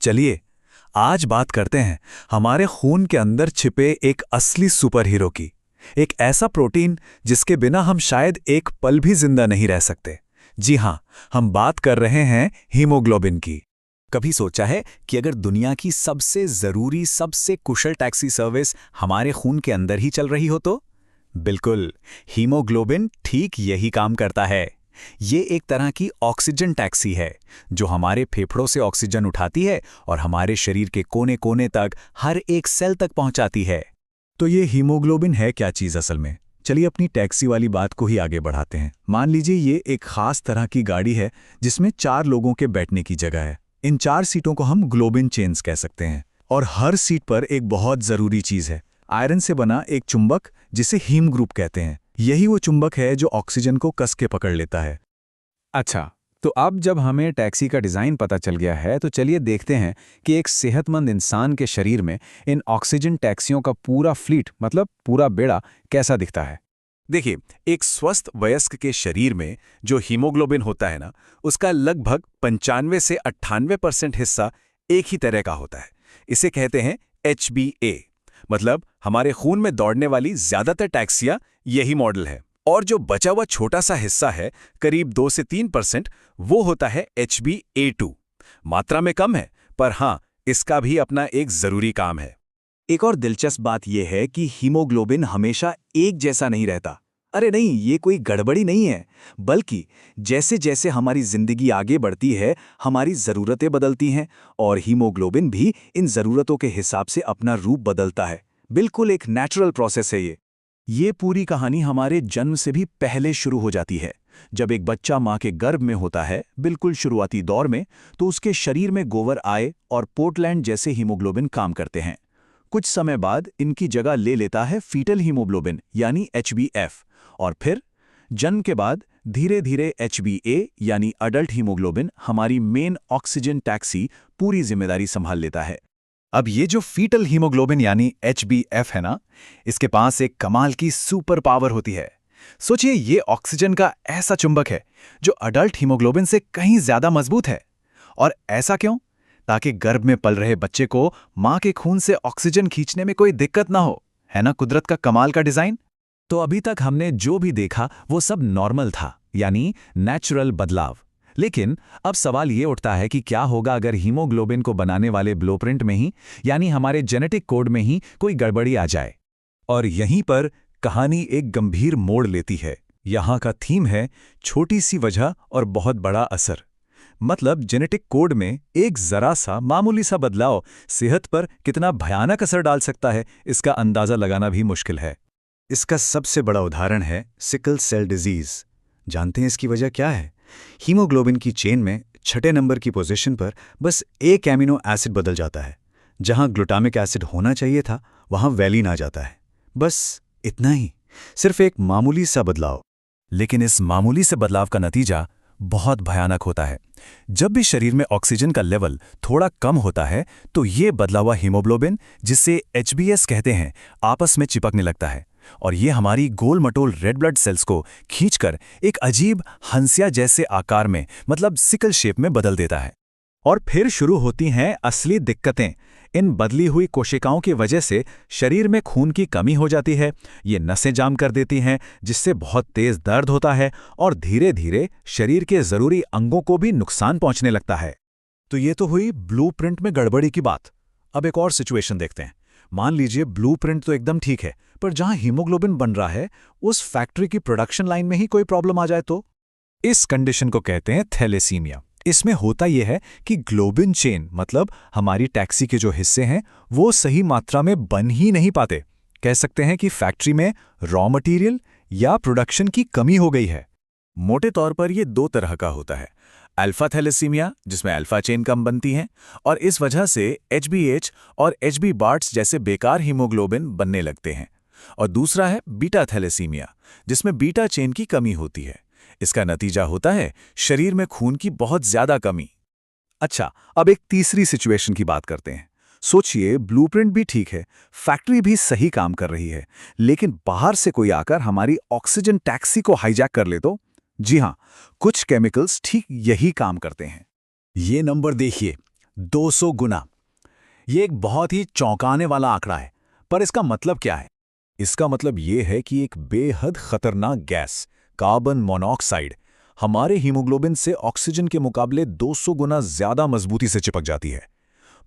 चलिए आज बात करते हैं हमारे खून के अंदर छिपे एक असली सुपर हीरो की। एक ऐसा प्रोटीन जिसके बिना हम शायद एक पल भी जिंदा नहीं रह सकते। जी हां, हम बात कर रहे हैं हीमोग्लोबिन की। कभी सोचा है कि अगर दुनिया की सबसे जरूरी, सबसे कुशल टैक्सी सर्विस हमारे खून के अंदर ही चल रही हो तो? बिल्कुल, हीमोग्लोबिन ठीक यही काम करता है। ये एक तरह की ऑक्सीजन टैक्सी है जो हमारे फेफड़ों से ऑक्सीजन उठाती है और हमारे शरीर के कोने कोने तक, हर एक सेल तक पहुंचाती है। तो ये हीमोग्लोबिन है क्या चीज़ असल में? चलिए अपनी टैक्सी वाली बात को ही आगे बढ़ाते हैं। मान लीजिए ये एक खास तरह की गाड़ी है जिसमें 4 लोगों के बैठने की जगह है। इन 4 सीटों को हम ग्लोबिन चेन्स कह सकते हैं। और हर सीट पर एक बहुत ज़रूरी चीज़ है, आयरन से बना एक चुंबक जिसे हीम ग्रुप कहते हैं। यही वो चुंबक है जो ऑक्सीजन को कस के पकड़ लेता है। अच्छा, तो अब जब हमें टैक्सी का डिज़ाइन पता चल गया है तो चलिए देखते हैं कि एक सेहतमंद इंसान के शरीर में इन ऑक्सीजन टैक्सियों का पूरा फ्लीट, मतलब पूरा बेड़ा, कैसा दिखता है। देखिए, एक स्वस्थ वयस्क के शरीर में जो हीमोग्लोबिन होता है ना, उसका लगभग 95 से 98% हिस्सा एक ही तरह का होता है। इसे कहते हैं HbA। मतलब हमारे खून में दौड़ने वाली ज्यादातर टैक्सियां यही मॉडल है। और जो बचा हुआ छोटा सा हिस्सा है, करीब 2 से 3%, वो होता है HbA2। मात्रा में कम है, पर हाँ, इसका भी अपना एक जरूरी काम है। एक और दिलचस्प बात यह है कि हीमोग्लोबिन हमेशा एक जैसा नहीं रहता। अरे नहीं, ये कोई गड़बड़ी नहीं है, बल्कि जैसे जैसे हमारी जिंदगी आगे बढ़ती है, हमारी ज़रूरतें बदलती हैं और हीमोग्लोबिन भी इन ज़रूरतों के हिसाब से अपना रूप बदलता है। बिल्कुल एक नेचुरल प्रोसेस है ये पूरी कहानी हमारे जन्म से भी पहले शुरू हो जाती है। जब एक बच्चा माँ के गर्भ में होता है, बिल्कुल शुरुआती दौर में, तो उसके शरीर में गोबर आय और पोर्टलैंड जैसे हीमोग्लोबिन काम करते हैं। कुछ समय बाद इनकी जगह ले लेता है फीटल हीमोग्लोबिन यानी HbF, और फिर जन्म के बाद धीरे धीरे HbA यानी अडल्ट हीमोग्लोबिन, हमारी मेन ऑक्सीजन टैक्सी, पूरी जिम्मेदारी संभाल लेता है। अब ये जो फीटल हीमोग्लोबिन यानी HbF है ना, इसके पास एक कमाल की सुपर पावर होती है। सोचिए, ये ऑक्सीजन का ऐसा चुंबक है जो अडल्ट हीमोग्लोबिन से कहीं ज्यादा मजबूत है। और ऐसा क्यों? ताकि गर्भ में पल रहे बच्चे को मां के खून से ऑक्सीजन खींचने में कोई दिक्कत ना हो। है ना कुदरत का कमाल का डिजाइन? तो अभी तक हमने जो भी देखा वो सब नॉर्मल था, यानी नेचुरल बदलाव। लेकिन अब सवाल ये उठता है कि क्या होगा अगर हीमोग्लोबिन को बनाने वाले ब्लूप्रिंट में ही, यानी हमारे जेनेटिक कोड में ही कोई गड़बड़ी आ जाए। और यहीं पर कहानी एक गंभीर मोड़ लेती है। यहाँ का थीम है छोटी सी वजह और बहुत बड़ा असर। मतलब जेनेटिक कोड में एक जरा सा मामूली सा बदलाव सेहत पर कितना भयानक असर डाल सकता है, इसका अंदाजा लगाना भी मुश्किल है। इसका सबसे बड़ा उदाहरण है सिकल सेल डिजीज। जानते हैं इसकी वजह क्या है? हीमोग्लोबिन की चेन में 6 नंबर की पोजीशन पर बस एक एमिनो एसिड बदल जाता है। जहां ग्लूटामिक एसिड होना चाहिए था, वहां वैलिन आ जाता है। बस इतना ही, सिर्फ एक मामूली सा बदलाव। लेकिन इस मामूली से बदलाव का नतीजा बहुत भयानक होता है। जब भी शरीर में ऑक्सीजन का लेवल थोड़ा कम होता है, तो ये बदला हुआ हीमोग्लोबिन, जिसे HbS कहते हैं, आपस में चिपकने लगता है और ये हमारी गोल मटोल रेड ब्लड सेल्स को खींचकर एक अजीब हंसिया जैसे आकार में, मतलब सिकल शेप में बदल देता है। और फिर शुरू होती हैं असली दिक्कतें। इन बदली हुई कोशिकाओं की वजह से शरीर में खून की कमी हो जाती है। ये नसें जाम कर देती हैं, जिससे बहुत तेज दर्द होता है और धीरे धीरे शरीर के जरूरी अंगों को भी नुकसान पहुंचने लगता है। तो ये तो हुई ब्लूप्रिंट में गड़बड़ी की बात। अब एक और सिचुएशन देखते हैं। मान लीजिए ब्लूप्रिंट तो एकदम ठीक है, पर जहां हीमोग्लोबिन बन रहा है उस फैक्ट्री की प्रोडक्शन लाइन में ही कोई प्रॉब्लम आ जाए तो? इस कंडीशन को कहते हैं थैलेसीमिया। इसमें होता यह है कि ग्लोबिन चेन, मतलब हमारी टैक्सी के जो हिस्से हैं, वो सही मात्रा में बन ही नहीं पाते। कह सकते हैं कि फैक्ट्री में रॉ मटेरियल या प्रोडक्शन की कमी हो गई है। मोटे तौर पर यह 2 तरह का होता है। अल्फा थैलेसीमिया, जिसमें अल्फा चेन कम बनती हैं और इस वजह से HbH और Hb बार्ट्स जैसे बेकार हीमोग्लोबिन बनने लगते हैं। और दूसरा है बीटा थैलेसीमिया, जिसमें बीटा चेन की कमी होती है। इसका नतीजा होता है शरीर में खून की बहुत ज्यादा कमी। अच्छा, अब एक तीसरी सिचुएशन की बात करते हैं। सोचिए, ब्लूप्रिंट भी ठीक है, फैक्ट्री भी सही काम कर रही है, लेकिन बाहर से कोई आकर हमारी ऑक्सीजन टैक्सी को हाईजैक कर ले तो? जी हां, कुछ केमिकल्स ठीक यही काम करते हैं। ये नंबर देखिए, 200 गुना। ये एक बहुत ही चौंकाने वाला आंकड़ा है, पर इसका मतलब क्या है? इसका मतलब ये है कि एक बेहद खतरनाक गैस, कार्बन मोनोऑक्साइड, हमारे हीमोग्लोबिन से ऑक्सीजन के मुकाबले 200 गुना ज्यादा मजबूती से चिपक जाती है।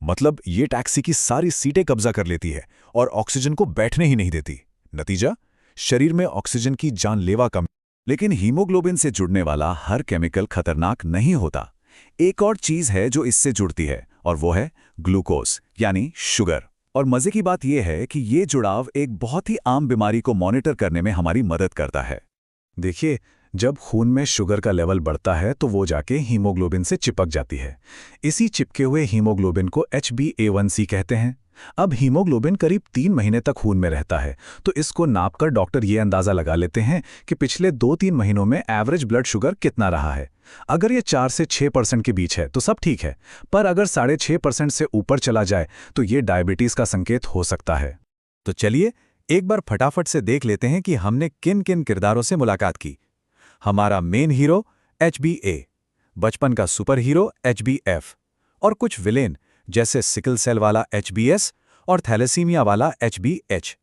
मतलब ये टैक्सी की सारी सीटें कब्जा कर लेती है और ऑक्सीजन को बैठने ही नहीं देती। नतीजा, शरीर में ऑक्सीजन की जानलेवा कमी। लेकिन हीमोग्लोबिन से जुड़ने वाला हर केमिकल खतरनाक नहीं होता। एक और चीज है जो इससे जुड़ती है, और वो है ग्लूकोज, यानी शुगर। और मजे की बात यह है कि ये जुड़ाव एक बहुत ही आम बीमारी को मॉनिटर करने में हमारी मदद करता है। देखिए, जब खून में शुगर का लेवल बढ़ता है तो वो जाके हीमोग्लोबिन से चिपक जाती है। इसी चिपके हुए हीमोग्लोबिन को HbA1c कहते हैं। अब हीमोग्लोबिन करीब 3 महीने तक खून में रहता है, तो इसको नापकर डॉक्टर ये अंदाजा लगा लेते हैं कि पिछले 2-3 महीनों में एवरेज ब्लड शुगर कितना रहा है। अगर ये 4 से 6% के बीच है तो सब ठीक है, पर अगर 6.5% से ऊपर चला जाए तो ये डायबिटीज का संकेत हो सकता है। तो चलिए एक बार फटाफट से देख लेते हैं कि हमने किन किन किरदारों से मुलाकात की। हमारा मेन हीरो HbA, बचपन का सुपर हीरो HbF, और कुछ विलेन जैसे सिकल सेल वाला HbS और थैलेसीमिया वाला HbH।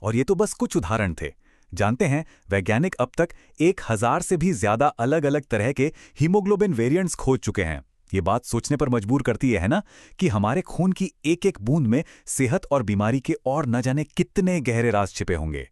और ये तो बस कुछ उदाहरण थे। जानते हैं, वैज्ञानिक अब तक 1000 से भी ज्यादा अलग-अलग तरह के हीमोग्लोबिन वेरिएंट्स खोज चुके हैं। ये बात सोचने पर मजबूर करती है ना, कि हमारे खून की एक-एक बूंद में सेहत और बीमारी के और न जाने कितने गहरे राज छिपे होंगे।